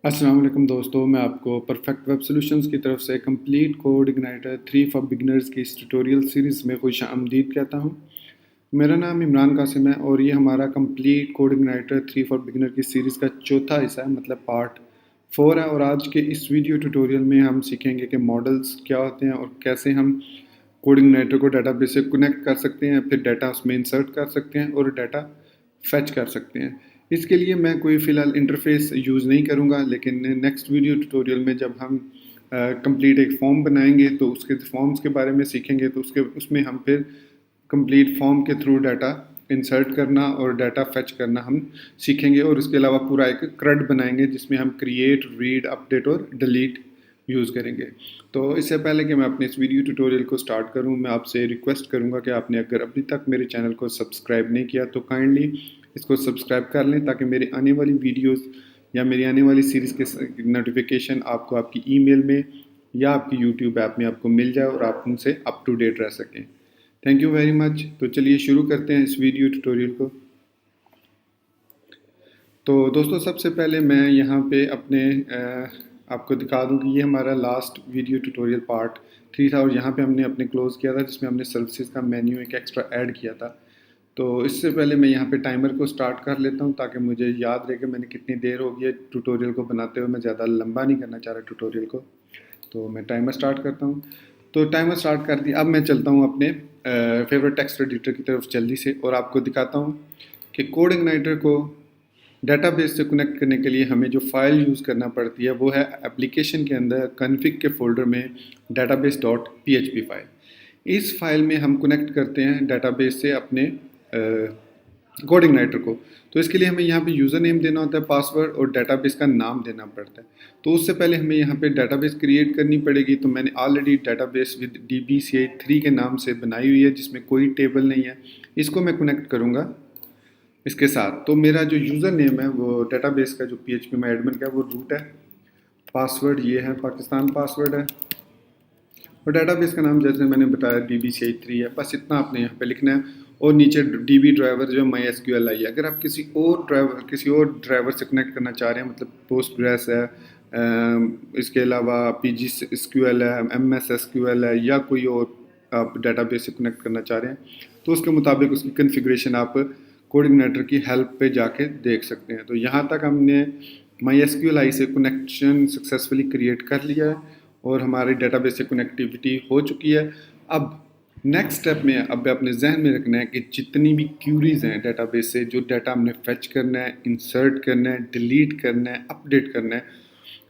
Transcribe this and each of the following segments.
अस्सलाम वालेकुम दोस्तों, मैं आपको परफेक्ट वेब सॉल्यूशंस की तरफ से complete code igniter 3 for beginners की इस ट्यूटोरियल सीरीज़ में खुश आमदीद कहता हूं। मेरा नाम इमरान कासिम है और ये हमारा complete code igniter 3 for beginner की सीरीज़ का चौथा हिस्सा है, मतलब पार्ट 4 है। और आज के इस वीडियो ट्यूटोरियल में हम सीखेंगे कि मॉडल्स क्या होते हैं और कैसे हम कोड इग्नाइटर को डाटाबेस से कनेक्ट कर सकते हैं, फिर डाटा उसमें इंसर्ट कर सकते हैं और डाटा फेच कर सकते हैं। इसके लिए मैं कोई फ़िलहाल इंटरफेस यूज़ नहीं करूँगा, लेकिन नेक्स्ट वीडियो ट्यूटोरियल में जब हम कंप्लीट एक फॉर्म बनाएंगे तो उसके फॉर्म्स के बारे में सीखेंगे, तो उसमें हम फिर कंप्लीट फॉर्म के थ्रू डाटा इंसर्ट करना और डाटा फेच करना हम सीखेंगे। और इसके अलावा पूरा एक क्रड बनाएंगे जिसमें हम क्रिएट, रीड, अपडेट और डिलीट यूज़ करेंगे। तो इससे पहले कि मैं अपने इस वीडियो ट्यूटोरियल को स्टार्ट करूं, मैं आपसे रिक्वेस्ट करूंगा कि आपने अगर अभी तक मेरे चैनल को सब्सक्राइब नहीं किया तो काइंडली इसको सब्सक्राइब कर लें, ताकि मेरी आने वाली वीडियोस या मेरी आने वाली सीरीज़ के नोटिफिकेशन आपको आपकी ईमेल में या आपकी यूट्यूब ऐप में आपको मिल जाए और आप उनसे अप टू डेट रह सकें। Thank you very much. तो चलिए शुरू करते हैं इस वीडियो ट्यूटोरियल को। तो दोस्तों, सबसे पहले मैं यहाँ पे अपने आपको दिखा दूँ कि ये हमारा लास्ट वीडियो ट्यूटोरियल पार्ट 3 था और यहाँ पे हमने अपने क्लोज़ किया था, जिसमें हमने सर्विसेज का मेन्यू एक एक्स्ट्रा ऐड किया था। तो इससे पहले मैं यहाँ पे टाइमर को स्टार्ट कर लेता हूँ, ताकि मुझे याद रहे कि मैंने कितनी देर हो गई है ट्यूटोरियल को बनाते हुए। मैं ज़्यादा लंबा नहीं करना चाह रहा ट्यूटोरियल को, तो मैं टाइमर स्टार्ट करता हूँ। तो टाइमर स्टार्ट कर दिया। अब मैं चलता हूँ अपने फेवरेट टेक्स्ट एडिटर की तरफ जल्दी से और आपको दिखाता हूँ कि कोड इग्नाइटर को डेटाबेस से कनेक्ट करने के लिए हमें जो फाइल यूज़ करना पड़ती है वो है एप्लीकेशन के अंदर कॉन्फ़िग के फोल्डर में database डॉट php फाइल। इस फाइल में हम कनेक्ट करते हैं डेटाबेस से अपने कोड इग्नाइटर को। तो इसके लिए हमें यहाँ पे यूज़र नेम देना होता है, पासवर्ड और डेटाबेस का नाम देना पड़ता है। तो उससे पहले हमें यहाँ पे डेटाबेस क्रिएट करनी पड़ेगी। तो मैंने ऑलरेडी डेटाबेस विद DBCI3 के नाम से बनाई हुई है, जिसमें कोई टेबल नहीं है। इसको मैं कनेक्ट करूँगा इसके साथ। तो मेरा जो यूज़र नेम है वो डेटाबेस का जो PHP में एडमिन का वो रूट है। पासवर्ड ये है, पाकिस्तान पासवर्ड है। और डेटाबेस का नाम जैसे मैंने बताया DBCI3 है। बस इतना आपने यहाँ पे लिखना है। और नीचे DB ड्राइवर जो MySQL आई है। अगर आप किसी और ड्राइवर से कनेक्ट करना चाह रहे हैं, मतलब पोस्टग्रेस है, इसके अलावा PGSQL है, MS SQL है, या कोई और आप डेटाबेस से कनेक्ट करना चाह रहे हैं, तो उसके मुताबिक उसकी कन्फिग्रेशन आप कोड इग्नाइटर की हेल्प पे जाके देख सकते हैं। तो यहाँ तक हमने MySQL से कनेक्शन सक्सेसफुली क्रिएट कर लिया है और हमारी डेटाबेस से कनेक्टिविटी हो चुकी है। अब नेक्स्ट स्टेप में अब अपने जहन में रखना है कि जितनी भी क्यूरीज हैं डेटाबेस से, जो डाटा हमने फेच करना है, इंसर्ट करना है, डिलीट करना है, अपडेट करना है,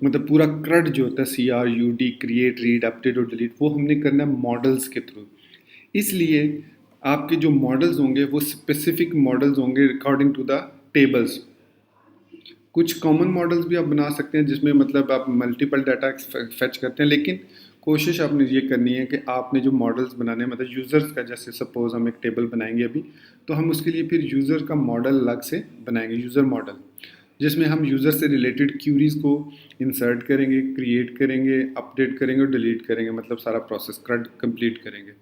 मतलब पूरा क्रड जो होता है CRUD, क्रिएट, रीड, अपडेट और डिलीट, वो हमने करना है मॉडल्स के थ्रू। इसलिए आपके जो मॉडल्स होंगे वो स्पेसिफिक मॉडल्स होंगे अकॉर्डिंग टू द टेबल्स। कुछ कॉमन मॉडल्स भी आप बना सकते हैं जिसमें मतलब आप मल्टीपल डाटा फेच करते हैं, लेकिन कोशिश आपने ये करनी है कि आपने जो मॉडल्स बनाने हैं, मतलब यूज़र्स का, जैसे सपोज हम एक टेबल बनाएंगे अभी, तो हम उसके लिए फिर यूज़र का मॉडल अलग से बनाएंगे, यूज़र मॉडल, जिसमें हम यूज़र से रिलेटेड क्यूरीज को इंसर्ट करेंगे, क्रिएट करेंगे, अपडेट करेंगे और डिलीट करेंगे, मतलब सारा प्रोसेस क्रड कंप्लीट करेंगे।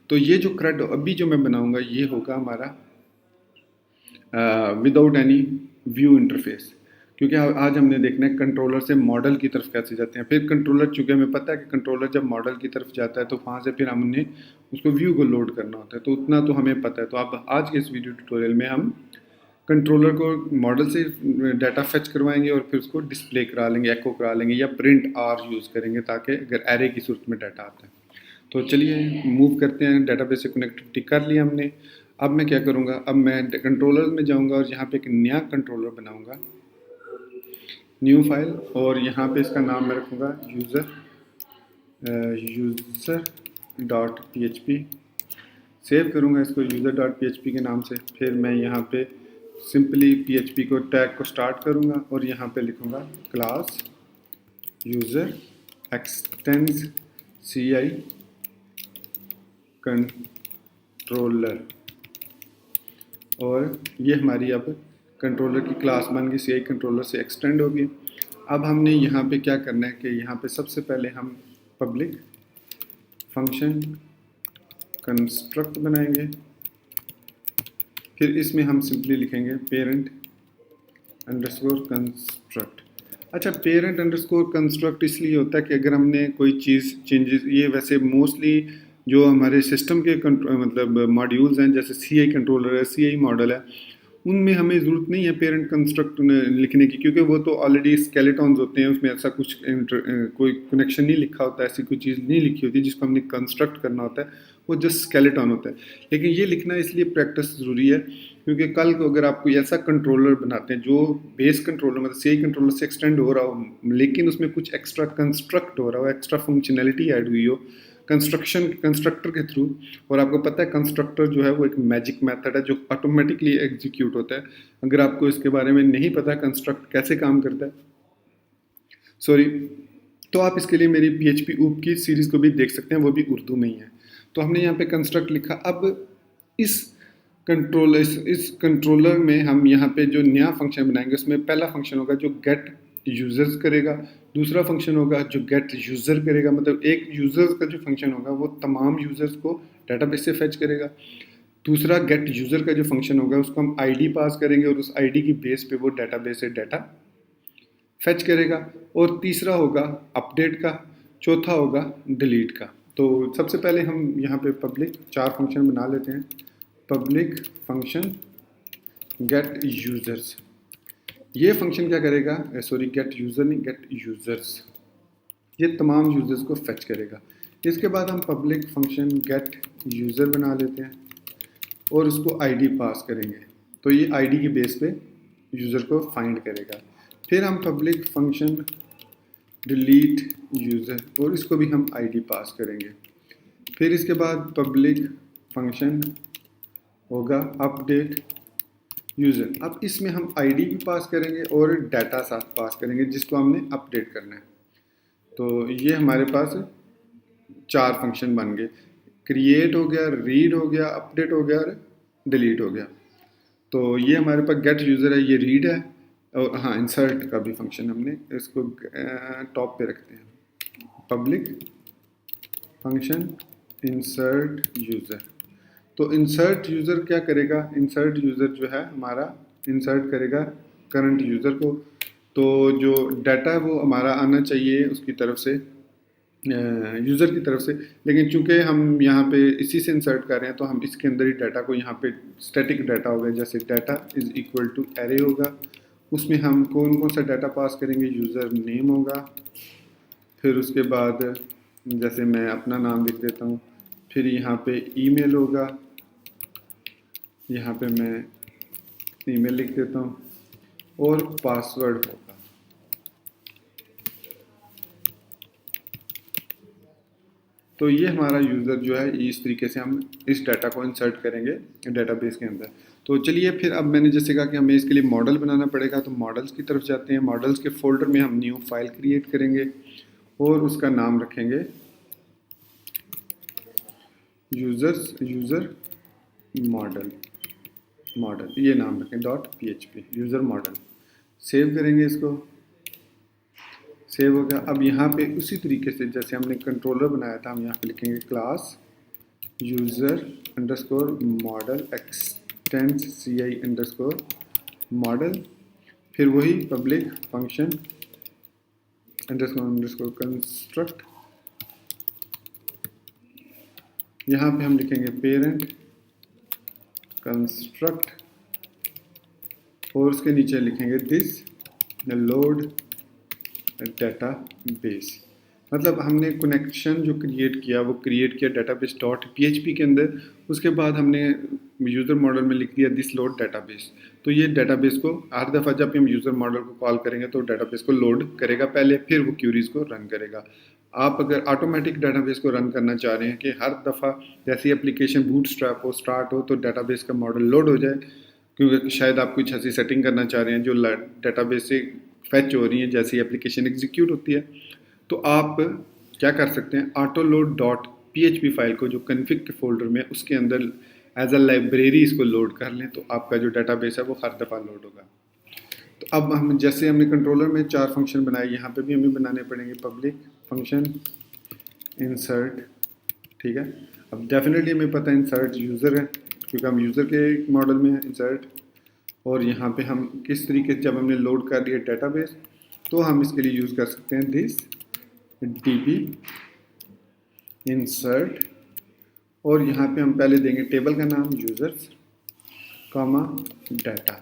तो ये जो क्रड अभी जो मैं बनाऊंगा ये होगा हमारा विदाउट एनी व्यू इंटरफेस, क्योंकि आज हमने देखना है कंट्रोलर से मॉडल की तरफ कैसे जाते हैं। फिर कंट्रोलर, चूँकि हमें पता है कि कंट्रोलर जब मॉडल की तरफ जाता है तो वहाँ से फिर हमने उसको व्यू को लोड करना होता है, तो उतना तो हमें पता है। तो अब आज के इस वीडियो ट्यूटोरियल में हम कंट्रोलर को मॉडल से डाटा फेच करवाएंगे और फिर उसको डिस्प्ले करा लेंगे, एको करा लेंगे, या प्रिंट आर यूज़ करेंगे, ताकि अगर एरे की सूरत में डाटा आता है। तो चलिए मूव करते हैं। डेटाबेस से कनेक्टिविटी कर लिया हमने। अब मैं क्या करूँगा, अब मैं कंट्रोलर में जाऊँगा और यहाँ पे एक नया कंट्रोलर बनाऊँगा, न्यू फाइल, और यहाँ पे इसका नाम मैं रखूँगा यूज़र डॉट PHP। सेव करूँगा इसको यूज़र डॉट PHP के नाम से। फिर मैं यहाँ पे सिंपली PHP को टैग को स्टार्ट करूँगा और यहाँ पे लिखूँगा class user x tends CI controller, और ये हमारी अब कंट्रोलर की क्लास बन गई, CI कंट्रोलर से एक्सटेंड होगी। अब हमने यहाँ पे क्या करना है कि यहाँ पे सबसे पहले हम पब्लिक फंक्शन कंस्ट्रक्ट बनाएंगे, फिर इसमें हम सिंपली लिखेंगे पेरेंट अंडरस्कोर कंस्ट्रक्ट। अच्छा, पेरेंट अंडरस्कोर कंस्ट्रक्ट इसलिए होता है कि अगर हमने कोई चीज़ चेंजेस, ये वैसे मोस्टली जो हमारे सिस्टम के मतलब मॉड्यूल्स हैं, जैसे सीआई कंट्रोलर है, सीआई मॉडल है, उनमें हमें ज़रूरत नहीं है पेरेंट कंस्ट्रक्ट लिखने की, क्योंकि वो तो ऑलरेडी स्केलेटॉन्स होते हैं, उसमें ऐसा कुछ कोई कनेक्शन नहीं लिखा होता है, ऐसी कोई चीज़ नहीं लिखी होती जिसको हमने कंस्ट्रक्ट करना होता है, वो जस्ट स्केलेटॉन होता है। लेकिन ये लिखना इसलिए प्रैक्टिस ज़रूरी है क्योंकि कल को अगर आप कोई ऐसा कंट्रोलर बनाते हैं जो बेस कंट्रोलर मतलब सीआई कंट्रोलर से एक्सटेंड हो रहा हो, लेकिन उसमें कुछ एक्स्ट्रा कंस्ट्रक्ट हो रहा हो, एक्स्ट्रा फंक्शनैलिटी ऐड हुई हो कंस्ट्रक्टर के थ्रू, और आपको पता है कंस्ट्रक्टर जो है वो एक मैजिक मेथड है जो ऑटोमेटिकली एग्जीक्यूट होता है। अगर आपको इसके बारे में नहीं पता कंस्ट्रक्ट कैसे काम करता है, सॉरी, तो आप इसके लिए मेरी PHP ऊप की सीरीज़ को भी देख सकते हैं, वो भी उर्दू में ही है। तो हमने यहाँ पे कंस्ट्रक्ट लिखा। अब इस इस कंट्रोलर में हम यहाँ पे जो नया फंक्शन बनाएंगे उसमें पहला फंक्शन होगा जो गेट यूजर्स करेगा, दूसरा फंक्शन होगा जो गेट यूज़र करेगा, मतलब एक यूज़र्स का जो फंक्शन होगा वो तमाम यूज़र्स को डेटाबेस से फेच करेगा। दूसरा गेट यूज़र का जो फंक्शन होगा उसको हम आईडी पास करेंगे और उस आईडी की बेस पे वो डेटाबेस से डाटा फेच करेगा। और तीसरा होगा अपडेट का, चौथा होगा डिलीट का। तो सबसे पहले हम यहाँ पे पब्लिक 4 फंक्शन बना लेते हैं। पब्लिक फंक्शन गेट यूज़र्स, ये फंक्शन क्या करेगा, सॉरी गेट यूज़र नहीं, गेट यूज़र्स, ये तमाम यूज़र्स को फेच करेगा। इसके बाद हम पब्लिक फंक्शन गेट यूज़र बना लेते हैं और उसको आईडी पास करेंगे, तो ये आईडी की बेस पे यूज़र को फाइंड करेगा। फिर हम पब्लिक फंक्शन डिलीट यूज़र और इसको भी हम आईडी पास करेंगे। फिर इसके बाद पब्लिक फंक्शन होगा अपडेट यूज़र। अब इसमें हम आईडी भी पास करेंगे और डाटा साथ पास करेंगे जिसको हमने अपडेट करना है। तो ये हमारे पास 4 फंक्शन बन गए, क्रिएट हो गया, रीड हो गया, अपडेट हो गया और डिलीट हो गया। तो ये हमारे पास गेट यूज़र है, ये रीड है, और हाँ इंसर्ट का भी फंक्शन हमने इसको टॉप पे रखते हैं। पब्लिक फंक्शन इंसर्ट यूज़र, तो इंसर्ट यूज़र क्या करेगा, इंसर्ट यूज़र जो है हमारा इंसर्ट करेगा करंट यूज़र को। तो जो डाटा है वो हमारा आना चाहिए उसकी तरफ से, यूज़र की तरफ से, लेकिन चूंकि हम यहाँ पे इसी से इंसर्ट कर रहे हैं तो हम इसके अंदर ही डाटा को, यहाँ पे स्टैटिक डाटा होगा, जैसे data is equal to array होगा, उसमें हम कौन कौन सा डाटा पास करेंगे, यूज़र नेम होगा, फिर उसके बाद जैसे मैं अपना नाम लिख देता हूँ, फिर यहाँ पे ईमेल होगा, यहाँ पे मैं ईमेल लिख देता हूँ, और पासवर्ड होगा। तो ये हमारा यूज़र जो है, इस तरीके से हम इस डाटा को इंसर्ट करेंगे डेटाबेस के अंदर। तो चलिए फिर, अब मैंने जैसे कहा कि हमें इसके लिए मॉडल बनाना पड़ेगा, तो मॉडल्स की तरफ जाते हैं। मॉडल्स के फोल्डर में हम न्यू फाइल क्रिएट करेंगे और उसका नाम रखेंगे यूज़र मॉडल, ये नाम रखें .php यूज़र मॉडल। सेव करेंगे इसको, सेव हो गया। अब यहाँ पे उसी तरीके से जैसे हमने कंट्रोलर बनाया था, हम यहाँ पे लिखेंगे class user underscore model x tends CI underscore model, फिर वही पब्लिक फंक्शन अंडरस्कोर कंस्ट्रक्ट, यहाँ पे हम लिखेंगे पेरेंट कंस्ट्रक्ट और उसके नीचे लिखेंगे दिस लोड डेटाबेस। मतलब हमने कनेक्शन जो क्रिएट किया वो क्रिएट किया डेटाबेस .php के अंदर, उसके बाद हमने यूज़र मॉडल में लिख दिया दिस लोड डेटाबेस। तो ये डेटाबेस को हर दफ़ा जब हम यूज़र मॉडल को कॉल करेंगे तो डेटाबेस को लोड करेगा पहले, फिर वो क्यूरीज को रन करेगा। आप अगर ऑटोमेटिक डेटाबेस को रन करना चाह रहे हैं कि हर दफ़ा जैसी एप्लीकेशन बूटस्ट्रैप हो स्टार्ट हो तो डेटाबेस का मॉडल लोड हो जाए, क्योंकि शायद आप कुछ ऐसी सेटिंग करना चाह रहे हैं जो डेटाबेस से फैच हो रही है जैसी एप्लीकेशन एग्जीक्यूट होती है, तो आप क्या कर सकते हैं, ऑटो लोड .php फाइल को जो कन्फिग के फोल्डर में उसके अंदर एज अ लाइब्रेरी इसको लोड कर लें, तो आपका जो डेटाबेस है वो हर दफ़ा लोड होगा। तो अब हम जैसे हमने कंट्रोलर में 4 फंक्शन बनाए, यहाँ पे भी हमें बनाने पड़ेंगे पब्लिक फंक्शन इंसर्ट, ठीक है। अब डेफिनेटली हमें पता है इंसर्ट यूज़र है क्योंकि हम यूज़र के मॉडल में है इंसर्ट, और यहाँ पे हम किस तरीके से जब हमने लोड कर दिया डेटाबेस तो हम इसके लिए यूज़ कर सकते हैं दिस db insert, और यहाँ पे हम पहले देंगे टेबल का नाम यूज़र्स कॉमा डाटा।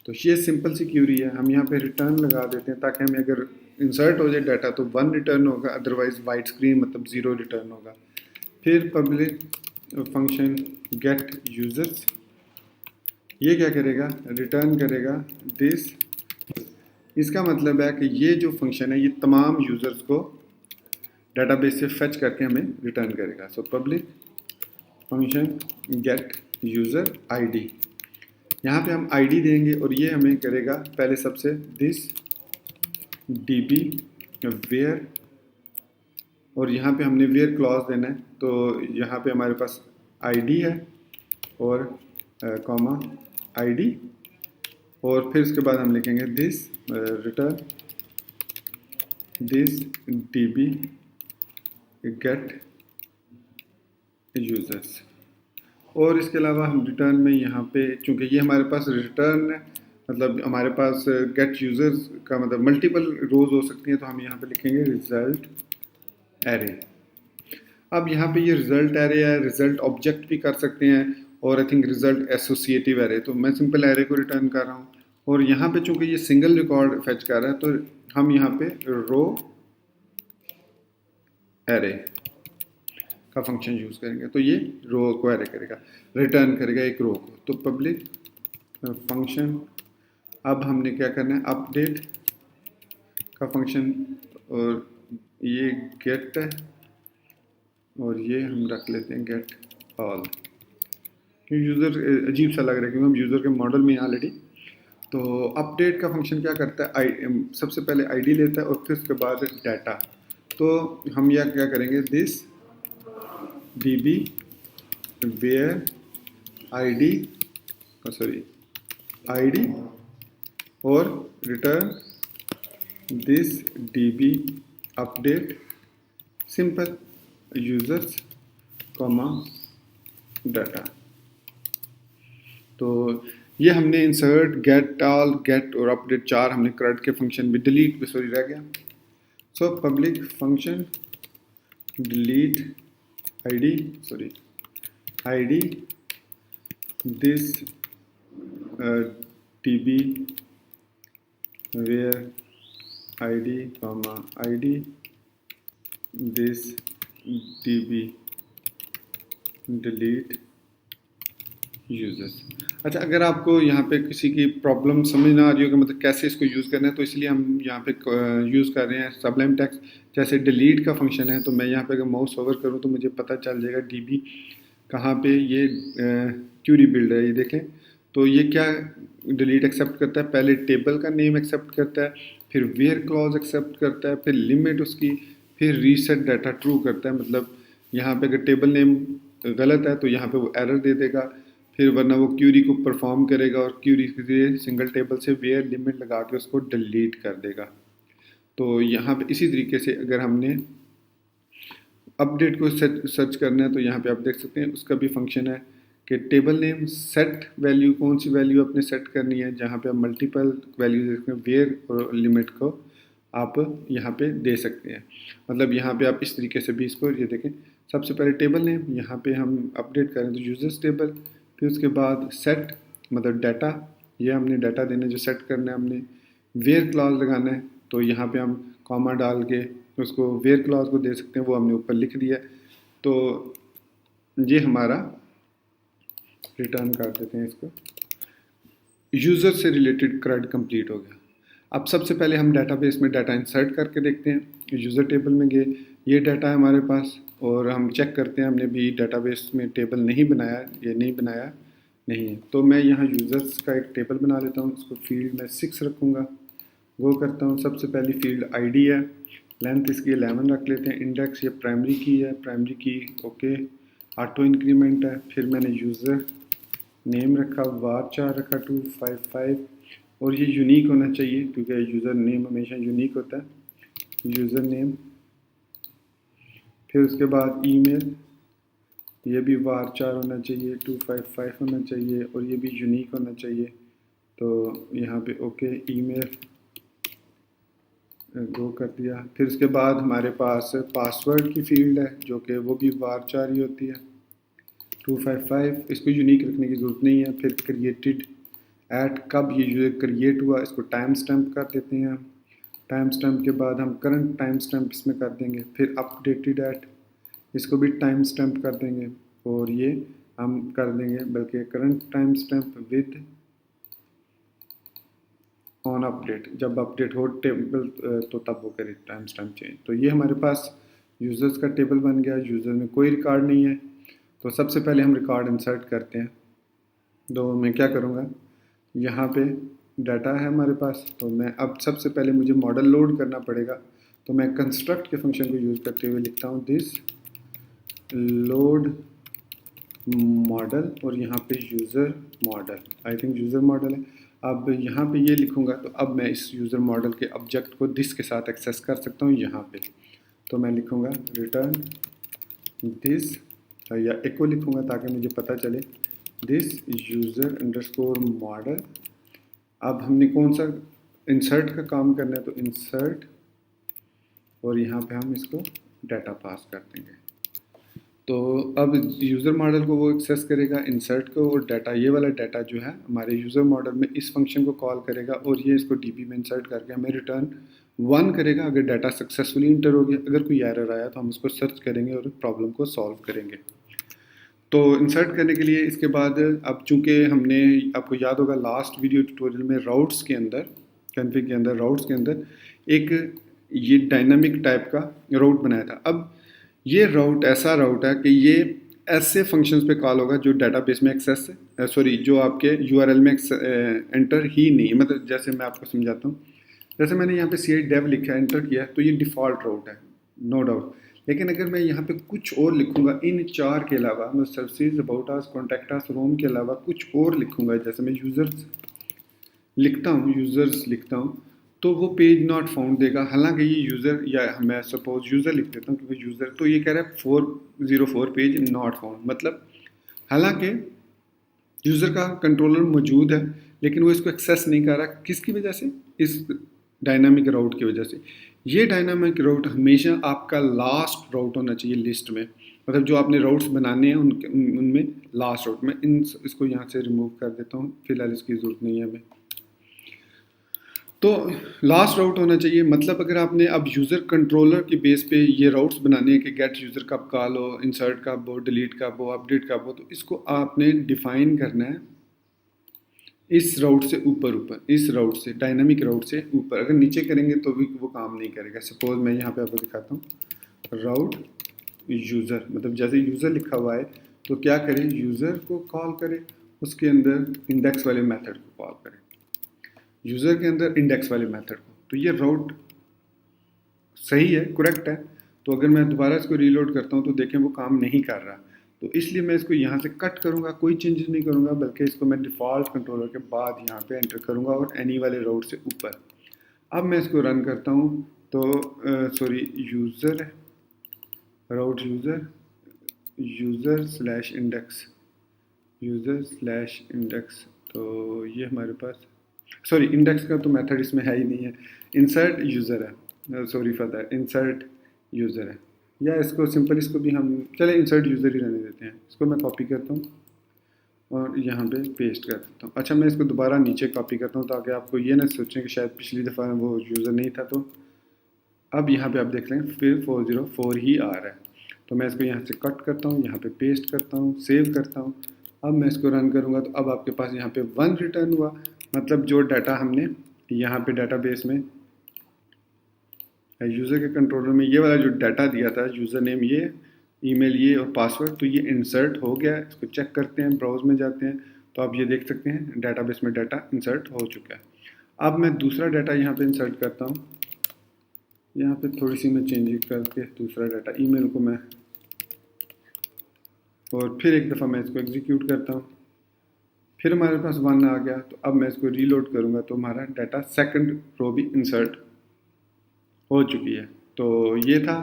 तो ये सिंपल सी क्यूरी है, हम यहाँ पे रिटर्न लगा देते हैं ताकि हमें अगर इंसर्ट हो जाए डाटा तो 1 रिटर्न होगा, अदरवाइज वाइट स्क्रीन मतलब 0 रिटर्न होगा। फिर पब्लिक फंक्शन गेट यूज़र्स, ये क्या करेगा, रिटर्न करेगा दिस। इसका मतलब है कि ये जो फंक्शन है ये तमाम यूज़र्स को डाटाबेस से फेच करके हमें रिटर्न करेगा। सो public function gate user ID, यहाँ पे हम आईडी देंगे और ये हमें करेगा पहले सबसे दिस db वेयर, और यहाँ पे हमने वेयर क्लॉज देना है। तो यहाँ पे हमारे पास आईडी है और कॉमा आईडी, और फिर उसके बाद हम लिखेंगे this return this db get users. और इसके अलावा हम रिटर्न में यहाँ पे, चूँकि ये हमारे पास रिटर्न है मतलब हमारे पास गेट यूज़र्स का मतलब मल्टीपल रोज़ हो सकती हैं, तो हम यहाँ पे लिखेंगे रिज़ल्ट एरे। अब यहाँ पे ये रिज़ल्ट एरे है, रिज़ल्ट ऑब्जेक्ट भी कर सकते हैं, और I think result associative array, तो मैं सिंपल एरे को रिटर्न कर रहा हूँ। और यहाँ पे चूँकि ये सिंगल रिकॉर्ड फेच कर रहा है तो हम यहाँ पे रो एरे का फंक्शन यूज़ करेंगे, तो ये रो को एरे करेगा, रिटर्न करेगा एक रो को। तो पब्लिक फंक्शन, अब हमने क्या करना है, अपडेट का फंक्शन, और ये गेट है और ये हम रख लेते हैं गेट ऑल, क्योंकि यूज़र अजीब सा लग रहा है क्योंकि हम यूज़र के मॉडल में ऑलरेडी। तो अपडेट का फंक्शन क्या करता है, सबसे पहले आईडी लेता है और फिर उसके बाद डाटा। तो हम यह क्या करेंगे, this db where ID ID और return this db update simple users comma data. तो ये हमने इंसर्ट गेट ऑल गेट और अपडेट चार हमने CRUD के फंक्शन भी, डिलीट भी सॉरी रह गया। So public function delete ID this db where ID comma ID this db delete users. अच्छा, अगर आपको यहाँ पे किसी की प्रॉब्लम समझ ना आ रही हो कि मतलब कैसे इसको यूज़ करना है, तो इसलिए हम यहाँ पे यूज़ कर रहे हैं सबलाइम टेक्स्ट। जैसे डिलीट का फंक्शन है, तो मैं यहाँ पे अगर माउस ओवर करूँ तो मुझे पता चल जाएगा db कहाँ पे ये क्यूरी बिल्ड है, ये देखें। तो ये क्या डिलीट एक्सेप्ट करता है, पहले टेबल का नेम एक्सेप्ट करता है, फिर वेयर क्लॉज एक्सेप्ट करता है, फिर लिमिट उसकी, फिर रीसेट डाटा ट्रू करता है। मतलब यहाँ पे अगर टेबल नेम गलत है तो यहाँ पे वो एरर दे देगा, फिर वरना वो क्यूरी को परफॉर्म करेगा और क्यूरी के सिंगल टेबल से वेयर लिमिट लगा के उसको डिलीट कर देगा। तो यहाँ पे इसी तरीके से अगर हमने अपडेट को सर्च करना है तो यहाँ पे आप देख सकते हैं उसका भी फंक्शन है कि टेबल नेम सेट वैल्यू, कौन सी वैल्यू आपने सेट करनी है, जहाँ पे आप मल्टीपल वैल्यू देखते हैं, वेयर और लिमिट को आप यहाँ पे दे सकते हैं। मतलब यहाँ पे आप इस तरीके से भी इसको, ये देखें, सबसे पहले टेबल नेम, यहाँ पे हम अपडेट करें तो यूजर्स टेबल, फिर उसके बाद सेट मतलब डाटा, ये हमने डाटा देना जो सेट करना है हमने, वेयर क्लॉज लगाना है, तो यहाँ पे हम कॉमा डाल के उसको वेयर क्लॉज को दे सकते हैं, वो हमने ऊपर लिख दिया। तो ये हमारा रिटर्न कर देते हैं इसको, यूज़र से रिलेटेड CRUD कंप्लीट हो गया। अब सबसे पहले हम डाटाबेस में डाटा इंसर्ट करके देखते हैं। यूज़र टेबल में गए, ये डाटा है हमारे पास, और हम चेक करते हैं हमने भी डाटाबेस में टेबल नहीं बनाया, ये नहीं बनाया नहीं है। तो मैं यहाँ यूज़र्स का एक टेबल बना लेता हूँ, इसको फील्ड में 6 रखूँगा। वो करता हूँ, सबसे पहली फील्ड आईडी है, लेंथ इसकी 11 रख लेते हैं, इंडेक्स ये प्राइमरी की है, प्राइमरी की ओके, ऑटो इंक्रीमेंट है। फिर मैंने यूज़र नेम रखा, var रखा 255, और ये यूनिक होना चाहिए क्योंकि यूज़र नेम हमेशा यूनिक होता है, यूज़र नेम। फिर उसके बाद ईमेल, ये भी var होना चाहिए, 255 होना चाहिए, और ये भी यूनिक होना चाहिए। तो यहाँ पे ओके ईमेल, गो कर दिया। फिर उसके बाद हमारे पास पासवर्ड की फील्ड है जो कि वो भी varchar ही होती है 255, इसको यूनिक रखने की ज़रूरत नहीं है। फिर क्रिएटेड एट, कब ये यूज़र क्रिएट हुआ इसको टाइम स्टैम्प कर देते हैं हम। टाइम स्टैम्प के बाद हम करंट टाइम स्टैम्प इसमें कर देंगे। फिर अपडेटेड एट, इसको भी टाइम स्टैम्प कर देंगे और ये हम कर देंगे बल्कि current time stamp with on update, जब अपडेट हो टेबल तो तब वो करे टाइम स्टैम्प चेंज। तो ये हमारे पास यूज़र्स का टेबल बन गया। यूज़र में कोई रिकॉर्ड नहीं है, तो सबसे पहले हम रिकॉर्ड इंसर्ट करते हैं। तो मैं क्या करूँगा, यहाँ पे डाटा है हमारे पास, तो मैं अब सबसे पहले मुझे मॉडल लोड करना पड़ेगा। तो मैं कंस्ट्रक्ट के फंक्शन को यूज़ करते हुए लिखता हूँ दिस लोड मॉडल और यहाँ पे user model, I think user model है। अब यहाँ पे ये लिखूँगा तो अब मैं इस यूज़र मॉडल के ऑब्जेक्ट को दिस के साथ एक्सेस कर सकता हूँ यहाँ पे। तो मैं लिखूँगा रिटर्न दिस या एको लिखूँगा ताकि मुझे पता चले दिस यूज़र अंडरस्कोर मॉडल। अब हमने कौन सा इंसर्ट का काम करना है, तो इंसर्ट और यहाँ पे हम इसको डाटा पास कर देंगे। तो अब यूज़र मॉडल को वो एक्सेस करेगा इंसर्ट को, और डाटा ये वाला डाटा जो है हमारे यूज़र मॉडल में इस फंक्शन को कॉल करेगा और ये इसको डीबी में इंसर्ट करके हमें रिटर्न 1 करेगा अगर डाटा सक्सेसफुली इंटर हो गया। अगर कोई एरर आया तो हम उसको सर्च करेंगे और प्रॉब्लम को सॉल्व करेंगे। तो इंसर्ट करने के लिए इसके बाद अब चूँकि हमने, आपको याद होगा लास्ट वीडियो ट्यूटोरियल में राउट्स के अंदर, कॉन्फ़िग के अंदर राउट्स के अंदर एक ये डायनामिक टाइप का राउट बनाया था। अब ये राउट ऐसा राउट है कि ये ऐसे फंक्शंस पे कॉल होगा जो डाटाबेस में एक्सेस जो आपके यूआरएल में एंटर ही नहीं, मतलब जैसे मैं आपको समझाता हूँ। जैसे मैंने यहाँ पे chdev लिखा है, एंटर किया है, तो ये डिफ़ॉल्ट राउट है नो डाउट। लेकिन अगर मैं यहाँ पे कुछ और लिखूँगा इन 4 के अलावा, मैं services, about us, contact us, रोम के अलावा कुछ और लिखूँगा, जैसे मैं यूज़र्स लिखता हूँ तो वो पेज नॉट फाउंड देगा। हालांकि ये यूज़र, या मैं सपोज यूज़र लिख देता हूँ क्योंकि यूज़र, तो ये कह रहा है 404 पेज नॉट फाउंड, मतलब हालांकि यूज़र का कंट्रोलर मौजूद है लेकिन वो इसको एक्सेस नहीं कर रहा। किसकी वजह से? इस डायनामिक राउट की वजह से। ये डायनामिक राउट हमेशा आपका लास्ट राउट होना चाहिए लिस्ट में, मतलब जो आपने राउट्स बनाने हैं उनमें लास्ट राउट में। इसको यहाँ से रिमूव कर देता हूँ, फिलहाल इसकी ज़रूरत नहीं है हमें। तो लास्ट राउट होना चाहिए, मतलब अगर आपने अब यूज़र कंट्रोलर के बेस पे ये राउट्स बनाने हैं कि गेट यूज़र कब कॉल हो, इंसर्ट कब हो, डिलीट कब हो, अपडेट कब हो, तो इसको आपने डिफ़ाइन करना है इस राउट से ऊपर, इस राउट से, डायनामिक राउट से ऊपर। अगर नीचे करेंगे तो भी वो काम नहीं करेगा। सपोज मैं यहाँ पे आपको दिखाता हूँ राउट यूज़र, मतलब जैसे यूज़र लिखा हुआ है तो क्या करे, यूज़र को कॉल करे, उसके अंदर इंडेक्स वाले मेथड को कॉल करे, यूज़र के अंदर इंडेक्स वाले मेथड को। तो ये राउट सही है, करेक्ट है। तो अगर मैं दोबारा इसको रीलोड करता हूँ तो देखें वो काम नहीं कर रहा। तो इसलिए मैं इसको यहाँ से कट करूँगा, कोई चेंजेस नहीं करूँगा, बल्कि इसको मैं डिफ़ॉल्ट कंट्रोलर के बाद यहाँ पे एंटर करूँगा और एनी वाले राउट से ऊपर। अब मैं इसको रन करता हूँ तो सॉरी यूज़र राउट यूज़र स्लैश इंडेक्स, तो ये हमारे पास, सॉरी इंडेक्स का तो मेथड इसमें है ही नहीं है, इंसर्ट यूज़र है, sorry for that, insert user है। या इसको सिंपल, इसको भी हम चले इंसर्ट यूज़र ही रहने देते हैं। इसको मैं कॉपी करता हूँ और यहाँ पे पेस्ट कर देता हूँ। अच्छा, मैं इसको दोबारा नीचे कॉपी करता हूँ ताकि आपको ये ना सोचें कि शायद पिछली दफ़ा वो यूज़र नहीं था। तो अब यहाँ पे आप देख लें फिर 404 ही आ रहा है। तो मैं इसको यहाँ से कट करता हूँ, यहाँ पे पेस्ट करता हूँ, सेव करता हूँ। अब मैं इसको रन करूँगा तो अब आपके पास यहाँ पे 1 रिटर्न हुआ, मतलब जो डाटा हमने यहाँ पे डाटाबेस में यूज़र के कंट्रोलर में ये वाला जो डाटा दिया था, यूज़र नेम ये, ईमेल ये और पासवर्ड, तो ये इंसर्ट हो गया। इसको चेक करते हैं, ब्राउज में जाते हैं तो आप ये देख सकते हैं डाटाबेस में डाटा इंसर्ट हो चुका है। अब मैं दूसरा डाटा यहाँ पे इंसर्ट करता हूँ, यहाँ पे थोड़ी सी मैं चेंज करके दूसरा डाटा ईमेल को मैं, और फिर एक दफ़ा मैं इसको एग्जीक्यूट करता हूँ, फिर हमारे पास 1 आ गया। तो अब मैं इसको रीलोड करूँगा तो हमारा डाटा सेकंड रो भी इंसर्ट हो चुकी है। तो ये था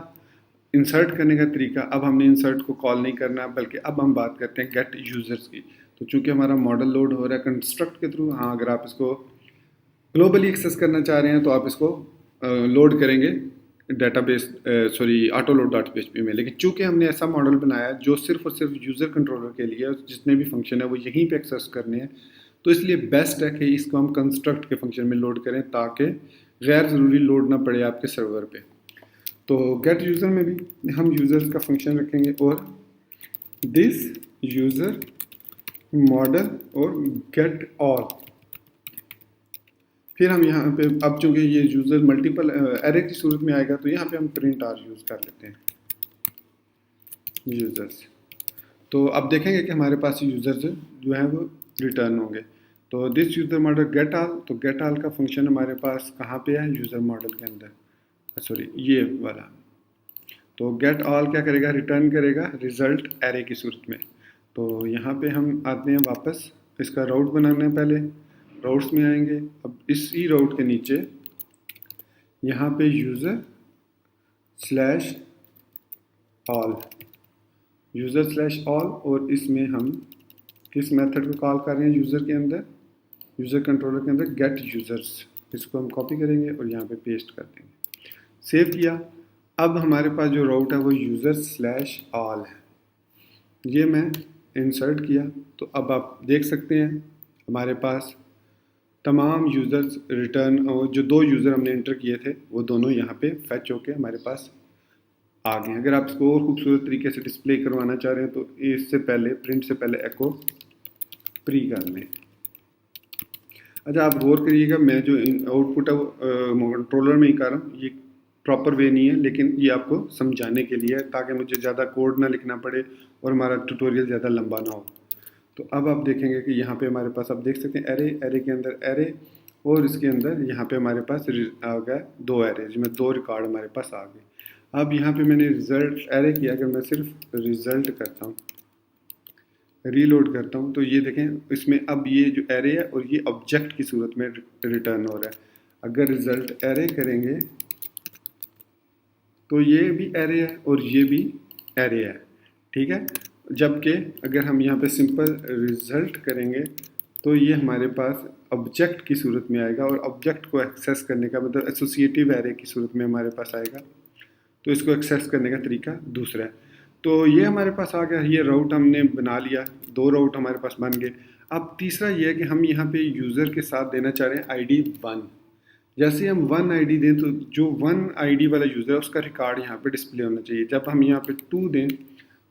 इंसर्ट करने का तरीका। अब हमने इंसर्ट को कॉल नहीं करना, बल्कि अब हम बात करते हैं गेट यूज़र्स की। तो चूँकि हमारा मॉडल लोड हो रहा है कंस्ट्रक्ट के थ्रू, हाँ अगर आप इसको ग्लोबली एक्सेस करना चाह रहे हैं तो आप इसको लोड करेंगे database auto load dot PHP में। लेकिन चूंकि हमने ऐसा मॉडल बनाया जो सिर्फ और सिर्फ यूज़र कंट्रोलर के लिए और जितने भी फंक्शन है वो यहीं पे एक्सेस करने हैं, तो इसलिए बेस्ट है कि इसको हम कंस्ट्रक्ट के फंक्शन में लोड करें ताकि गैर ज़रूरी लोड ना पड़े आपके सर्वर पे। तो गेट यूज़र में भी हम यूज़र्स का फंक्शन रखेंगे और दिस यूज़र मॉडल और गेट ऑल। फिर हम यहाँ पे अब चूंकि ये यूज़र मल्टीपल एरे की सूरत में आएगा तो यहाँ पे हम प्रिंट आर यूज़ कर लेते हैं यूज़र्स। तो अब देखेंगे कि हमारे पास यूज़र्स जो हैं वो रिटर्न होंगे। तो this user model get all, तो गेट ऑल का फंक्शन हमारे पास कहाँ पे है, यूज़र मॉडल के अंदर, सॉरी ये वाला। तो गेट ऑल क्या करेगा, रिटर्न करेगा रिजल्ट एरे की सूरत में। तो यहाँ पे हम आते हैं वापस, इसका राउट बनाना है, पहले राउट्स में आएंगे। अब इसी राउट के नीचे यहाँ पे user slash all, user slash all, और इसमें हम किस मेथड को कॉल कर रहे हैं यूज़र के अंदर, यूज़र कंट्रोलर के अंदर गेट यूज़र्स। इसको हम कॉपी करेंगे और यहाँ पे पेस्ट कर देंगे। सेव किया। अब हमारे पास जो राउट है वो यूज़र स्लैश ऑल है, ये मैं इंसर्ट किया। तो अब आप देख सकते हैं हमारे पास तमाम यूज़र्स रिटर्न, और जो दो यूज़र हमने एंटर किए थे वो दोनों यहाँ पे फैच होके हमारे पास आ गए। अगर आप इसको और खूबसूरत तरीके से डिस्प्ले करवाना चाह रहे हैं तो इससे पहले प्रिंट से पहले एको प्री कर लें। अच्छा, आप गौर करिएगा, मैं जो आउटपुट है वो कंट्रोलर में ही कर रहा हूँ, ये प्रॉपर वे नहीं है, लेकिन ये आपको समझाने के लिए है ताकि मुझे ज़्यादा कोड ना लिखना पड़े और हमारा ट्यूटोरियल ज़्यादा लंबा ना हो। तो अब आप देखेंगे कि यहाँ पे हमारे पास आप देख सकते हैं एरे, एरे के अंदर एरे, और इसके अंदर यहाँ पे हमारे पास आ गया दो एरे, जिसमें दो रिकॉर्ड हमारे पास आ गए। अब यहाँ पे मैंने रिजल्ट एरे किया, अगर मैं सिर्फ रिजल्ट करता हूँ, रीलोड करता हूँ, तो ये देखें इसमें अब ये जो एरे है और ये ऑब्जेक्ट की सूरत में रिटर्न हो रहा है। अगर रिजल्ट एरे करेंगे तो ये भी एरे है और ये भी एरे है, ठीक है। जबकि अगर हम यहाँ पे सिंपल रिजल्ट करेंगे तो ये हमारे पास ऑब्जेक्ट की सूरत में आएगा, और ऑब्जेक्ट को एक्सेस करने का मतलब एसोसिएटिव एरे की सूरत में हमारे पास आएगा। तो इसको एक्सेस करने का तरीका दूसरा है। तो ये हमारे पास आ गया, ये राउट हमने बना लिया, दो राउट हमारे पास बन गए। अब तीसरा ये है कि हम यहाँ पे यूज़र के साथ देना चाह रहे हैं आईडी 1। जैसे हम 1 आईडी दें तो जो 1 आईडी वाला यूज़र है उसका रिकॉर्ड यहाँ पे डिस्प्ले होना चाहिए। जब हम यहाँ पे 2 दें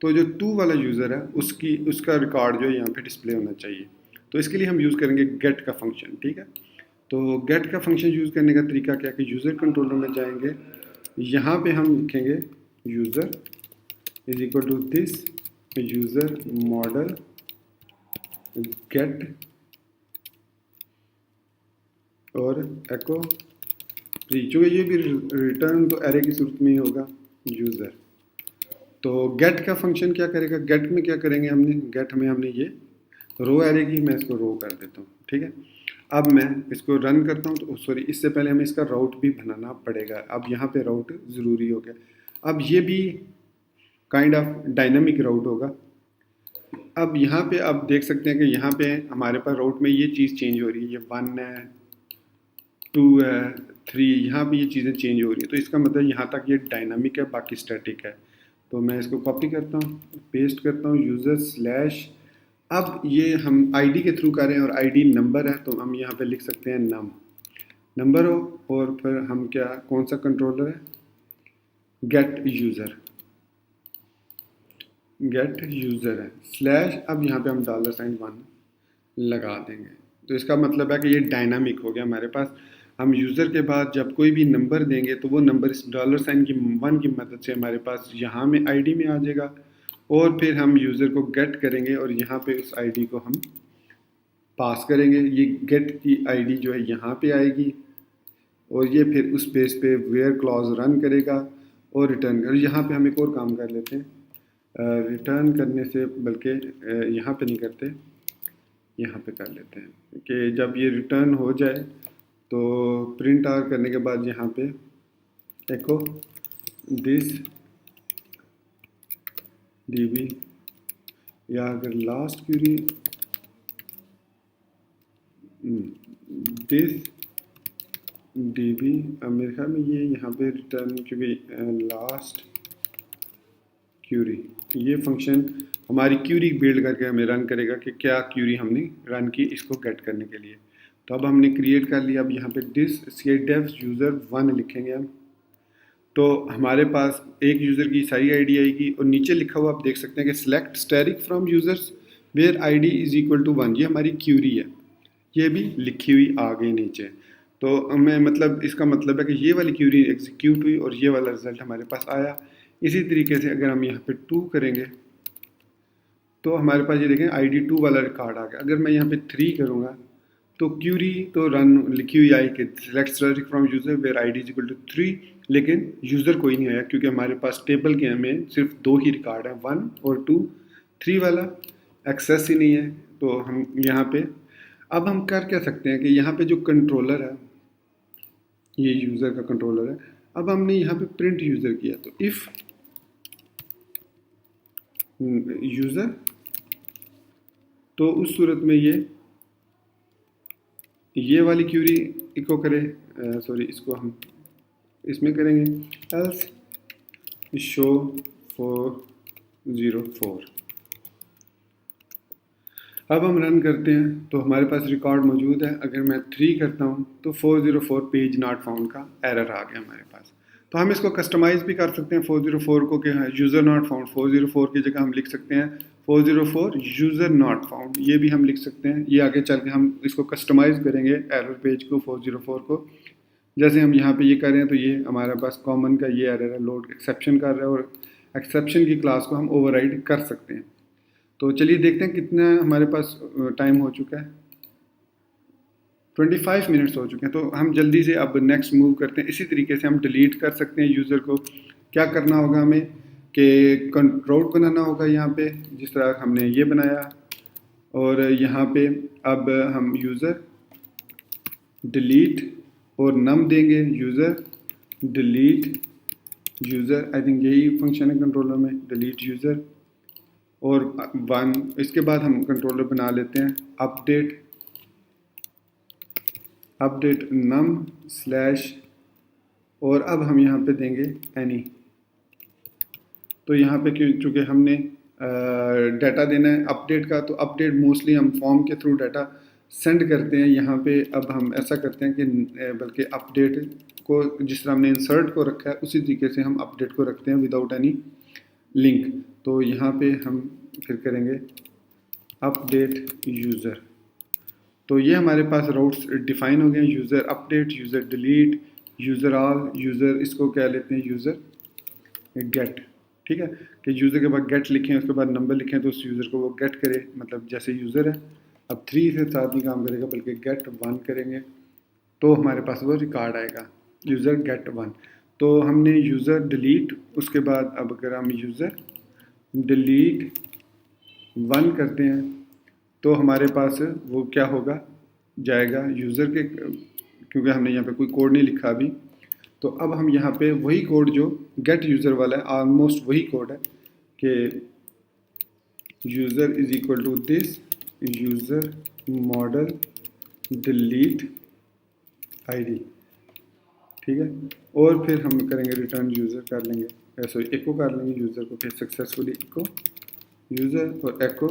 तो जो 2 वाला यूज़र है उसका रिकॉर्ड जो है यहाँ पे डिस्प्ले होना चाहिए। तो इसके लिए हम यूज़ करेंगे गेट का फंक्शन, ठीक है। तो गेट का फंक्शन यूज़ करने का तरीका क्या है कि यूज़र कंट्रोलर में जाएंगे, यहाँ पे हम लिखेंगे user is equal to this user model get और एको प्री, चूँकि ये भी रिटर्न तो एरे की सूरत में ही होगा यूज़र। तो गेट का फंक्शन क्या करेगा, गेट में क्या करेंगे गेट में हमने ये रो एरे की, मैं इसको रो कर देता हूँ, ठीक है। अब मैं इसको रन करता हूँ, तो सॉरी इससे पहले हमें इसका राउट भी बनाना पड़ेगा। अब यहाँ पे राउट ज़रूरी हो गया। अब ये भी काइंड ऑफ डायनामिक राउट होगा। अब यहाँ पे आप देख सकते हैं कि यहाँ पे हमारे पास राउट में ये चीज़ चेंज हो रही है, ये 1 है, 2 है, 3, यहाँ भी ये चीज़ें चेंज हो रही है। तो इसका मतलब यहाँ तक ये डायनामिक है, बाकी स्टैटिक है। तो मैं इसको कॉपी करता हूँ, पेस्ट करता हूँ, यूज़र स्लैश, अब ये हम आईडी के थ्रू कर रहे हैं और आईडी नंबर है, तो हम यहाँ पे लिख सकते हैं नंबर हो, और फिर हम क्या, कौन सा कंट्रोलर है, गेट यूज़र है स्लैश, अब यहाँ पे हम $1 लगा देंगे। तो इसका मतलब है कि ये डायनामिक हो गया हमारे पास। हम यूज़र के बाद जब कोई भी नंबर देंगे तो वो नंबर इस $1 की मदद से हमारे पास यहाँ में आईडी में आ जाएगा, और फिर हम यूज़र को गेट करेंगे और यहाँ पे उस आईडी को हम पास करेंगे। ये गेट की आईडी जो है यहाँ पे आएगी, और ये फिर उस पेज पे वेयर क्लॉज रन करेगा और रिटर्न कर। यहाँ पे हम एक और काम कर लेते हैं, रिटर्न करने से बल्कि यहाँ पे नहीं करते, यहाँ पे कर लेते हैं कि जब ये रिटर्न हो जाए तो प्रिंट आर करने के बाद यहाँ पे एको दिस db, या अगर लास्ट क्यूरी दिस db, मेरे ख्याल में ये यहाँ पे रिटर्न, क्योंकि लास्ट क्यूरी, ये फंक्शन हमारी क्यूरी बिल्ड करके हमें रन करेगा कि क्या क्यूरी हमने रन की इसको गेट करने के लिए। तो अब हमने क्रिएट कर लिया। अब यहाँ पे दिस cdev यूज़र 1 लिखेंगे हम। तो हमारे पास एक यूज़र की सारी आईडी आएगी और नीचे लिखा हुआ आप देख सकते हैं कि select static from users where ID is equal to 1, ये हमारी क्यूरी है, ये भी लिखी हुई आ गई नीचे। तो हमें मतलब इसका मतलब है कि ये वाली क्यूरी एग्जीक्यूट हुई और ये वाला रिजल्ट हमारे पास आया। इसी तरीके से अगर हम यहाँ पे 2 करेंगे तो हमारे पास ये देखें ID 2 वाला रिकॉर्ड आ गया। अगर मैं यहाँ पे 3 करूँगा तो क्यूरी तो रन लिखी हुई आई कि select static from user where ID is equal to 3, लेकिन यूज़र कोई नहीं आया क्योंकि हमारे पास टेबल के में सिर्फ 2 ही रिकॉर्ड है, 1 और 2, 3 वाला एक्सेस ही नहीं है। तो हम यहाँ पे अब हम कर क्या सकते हैं कि यहाँ पे जो कंट्रोलर है, ये यूज़र का कंट्रोलर है। अब हमने यहाँ पे प्रिंट यूज़र किया, तो इफ़ यूज़र, तो उस सूरत में ये वाली क्यूरी इको करे, सॉरी इसको हम इसमें करेंगे एल्स शो 404। अब हम रन करते हैं तो हमारे पास रिकॉर्ड मौजूद है। अगर मैं 3 करता हूँ तो 404 पेज नॉट फाउंड का एरर आ गया हमारे पास। तो हम इसको कस्टमाइज़ भी कर सकते हैं 404 को, कि यूज़र नॉट फाउंड 404 की जगह हम लिख सकते हैं 404 यूज़र नॉट फाउंड, ये भी हम लिख सकते हैं। ये आगे चल के हम इसको कस्टमाइज़ करेंगे एरर पेज को 404 को। जैसे हम यहाँ पे ये कर रहे हैं तो ये हमारे पास कॉमन का ये एरर है, लोड एक्सेप्शन कर रहा है और एक्सेप्शन की क्लास को हम ओवरराइड कर सकते हैं। तो चलिए देखते हैं कितना हमारे पास टाइम हो चुका है। 25 मिनट्स हो चुके हैं। तो हम जल्दी से अब नेक्स्ट मूव करते हैं। इसी तरीके से हम डिलीट कर सकते हैं यूज़र को। क्या करना होगा हमें कि रोड बनाना होगा यहाँ पे, जिस तरह हमने ये बनाया, और यहाँ पे अब हम यूज़र डिलीट और नम देंगे, user delete user, I think यही फंक्शन है कंट्रोलर में, डिलीट यूज़र और 1। इसके बाद हम कंट्रोलर बना लेते हैं अपडेट नम स्लैश, और अब हम यहाँ पे देंगे एनी। तो यहाँ पे चूँकि हमने डाटा देना है अपडेट का, तो अपडेट मोस्टली हम फॉर्म के थ्रू डाटा सेंड करते हैं। यहाँ पे अब हम ऐसा करते हैं कि बल्कि अपडेट को जिस तरह हमने इंसर्ट को रखा है उसी तरीके से हम अपडेट को रखते हैं विदाउट एनी लिंक। तो यहाँ पे हम फिर करेंगे अपडेट यूज़र। तो ये हमारे पास राउट्स डिफाइन हो गए, user update, user delete, user all, user इसको क्या लेते हैं यूज़र गेट। ठीक है, कि यूज़र के बाद गेट लिखें, उसके बाद नंबर लिखें तो उस यूज़र को वो गेट करे, मतलब जैसे यूज़र है। अब 3 से साथ नहीं काम करेगा बल्कि गेट 1 करेंगे तो हमारे पास वो रिकॉर्ड आएगा यूज़र गेट 1। तो हमने यूज़र डिलीट, उसके बाद अब अगर हम यूज़र डिलीट 1 करते हैं तो हमारे पास वो क्या होगा, जाएगा यूज़र के, क्योंकि हमने यहाँ पे कोई कोड नहीं लिखा अभी। तो अब हम यहाँ पे वही कोड जो गेट यूज़र वाला है, ऑलमोस्ट वही कोड है कि user is equal to this user model delete ID. ठीक है, और फिर हम करेंगे रिटर्न यूज़र कर लेंगे, सॉरी एको कर लेंगे यूज़र को, फिर सक्सेसफुली इको यूज़र और एको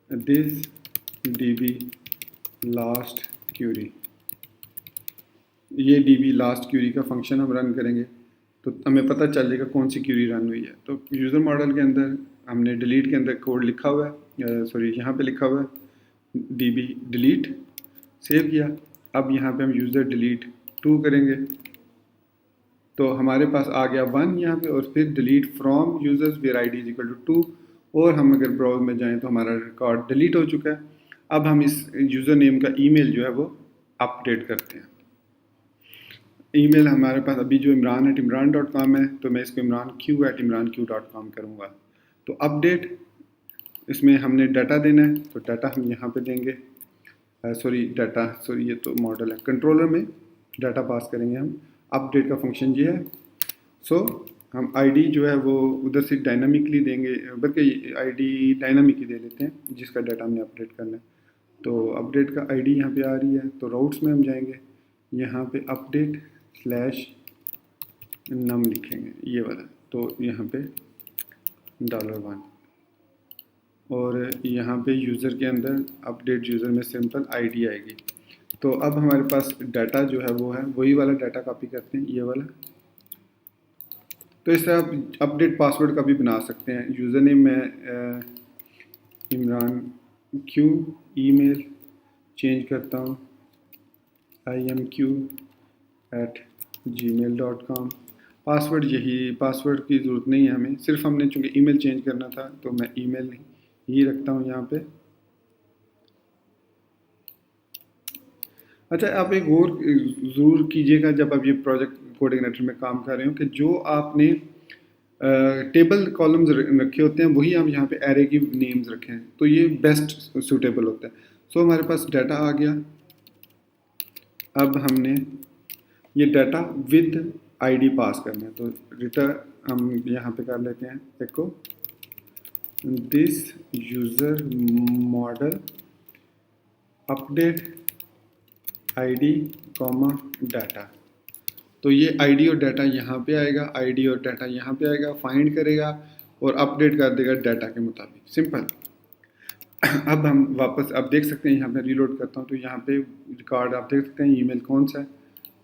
दिस db लास्ट क्यूरी। ये db लास्ट क्यूरी का फंक्शन हम रन करेंगे तो हमें पता चल जाएगा कौन सी क्यूरी रन हुई है। तो यूज़र मॉडल के अंदर हमने डिलीट के अंदर कोड लिखा हुआ है, सॉरी यहाँ पे लिखा हुआ है db डिलीट, सेव किया। अब यहाँ पे हम यूज़र डिलीट 2 करेंगे तो हमारे पास आ गया 1 यहाँ पे, और फिर delete from users where ID is equal to 2, और हम अगर ब्राउज में जाएं तो हमारा रिकॉर्ड डिलीट हो चुका है। अब हम इस यूज़र नेम का ईमेल जो है वो अपडेट करते हैं। ईमेल हमारे पास अभी जो imran@imran.com है, तो मैं इसको imranq@imranq.com करूँगा। तो अपडेट, इसमें हमने डाटा देना है तो डाटा हम यहाँ पे देंगे, ये तो मॉडल है, कंट्रोलर में डाटा पास करेंगे हम। अपडेट का फंक्शन ये है। सो हम आईडी जो है वो उधर से डायनामिकली देंगे, बल्कि आईडी डायनामिक ही दे देते हैं जिसका डाटा हमने अपडेट करना है। तो अपडेट का आईडी यहाँ पे आ रही है, तो राउट्स में हम जाएंगे, यहाँ पे अपडेट स्लैश नम लिखेंगे ये वाला, तो यहाँ पे $1 और यहाँ पे यूज़र के अंदर अपडेट यूज़र में सिंपल आईडी आएगी। तो अब हमारे पास डाटा जो है वो है वही वाला डाटा कॉपी करते हैं ये वाला। तो इस तरह आप अपडेट पासवर्ड का भी बना सकते हैं। यूज़र नेम में इमरान क्यू, ईमेल चेंज करता हूँ imq@gmail.com। पासवर्ड यही, पासवर्ड की ज़रूरत नहीं है हमें, सिर्फ हमने चूँकि ईमेल चेंज करना था तो मैं ईमेल ही रखता हूँ यहाँ पे। अच्छा, आप एक और ज़रूर कीजिएगा जब आप ये प्रोजेक्ट कोऑर्डिनेटर में काम कर रहे हो कि जो आपने टेबल कॉलम्स रखे होते हैं वही हम यहाँ पे एरे की नेम्स रखें हैं, तो ये बेस्ट सूटेबल होता है। सो हमारे पास डाटा आ गया। अब हमने ये डाटा विद आईडी पास करना है, तो रिटर्न हम यहाँ पे कर लेते हैं echo this user model update ID comma data. तो ये आईडी और डाटा यहाँ पे आएगा, आईडी और डाटा यहाँ पे आएगा, फाइंड करेगा और अपडेट कर देगा डाटा के मुताबिक, सिंपल। अब हम वापस, अब देख सकते हैं यहाँ पे रीलोड करता हूँ तो यहाँ पे रिकॉर्ड आप देख सकते हैं ईमेल कौन सा है।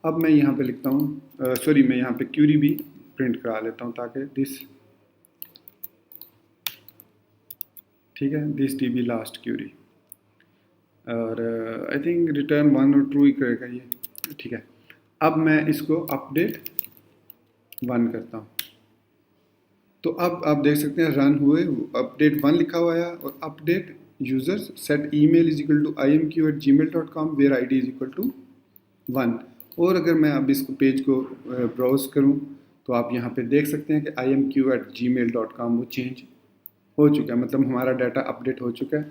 अब मैं यहाँ पे लिखता हूँ मैं यहाँ पे क्यूरी भी प्रिंट करा लेता हूँ ताकि दिस, ठीक है, this D B last query, और आई थिंक रिटर्न 1 और 2 ही करेगा ये, ठीक है। अब मैं इसको अपडेट 1 करता हूँ तो अब आप देख सकते हैं रन हुए, अपडेट 1 लिखा हुआ है और update users set email is equal to imq@gmail.com where id is equal to 1। और अगर मैं अब इसको पेज को ब्राउज करूँ तो आप यहाँ पे देख सकते हैं कि imq@gmail.com वो चेंज हो चुका है, मतलब हमारा डाटा अपडेट हो चुका है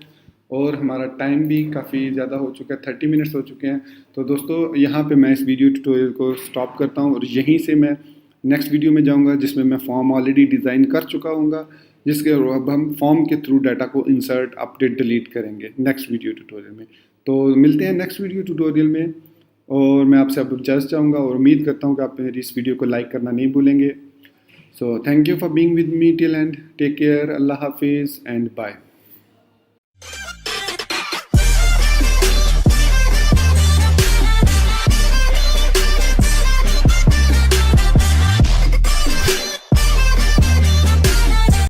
और हमारा टाइम भी काफ़ी ज़्यादा हो चुका है, 30 मिनट्स हो चुके हैं। तो दोस्तों यहाँ पे मैं इस वीडियो ट्यूटोरियल को स्टॉप करता हूँ और यहीं से मैं नेक्स्ट वीडियो में जाऊँगा जिसमें मैं फॉर्म ऑलरेडी डिज़ाइन कर चुका हूँगा, जिसके अब हम फॉर्म के थ्रू डाटा को इंसर्ट अपडेट डिलीट करेंगे नेक्स्ट वीडियो ट्यूटोरियल में। तो मिलते हैं नेक्स्ट वीडियो ट्यूटोरियल में और मैं आपसे अब इजाज़त चाहूँगा और उम्मीद करता हूँ कि आप मेरी इस वीडियो को लाइक करना नहीं भूलेंगे। So thank you for being with me till end. Take care. Allah Hafiz and bye.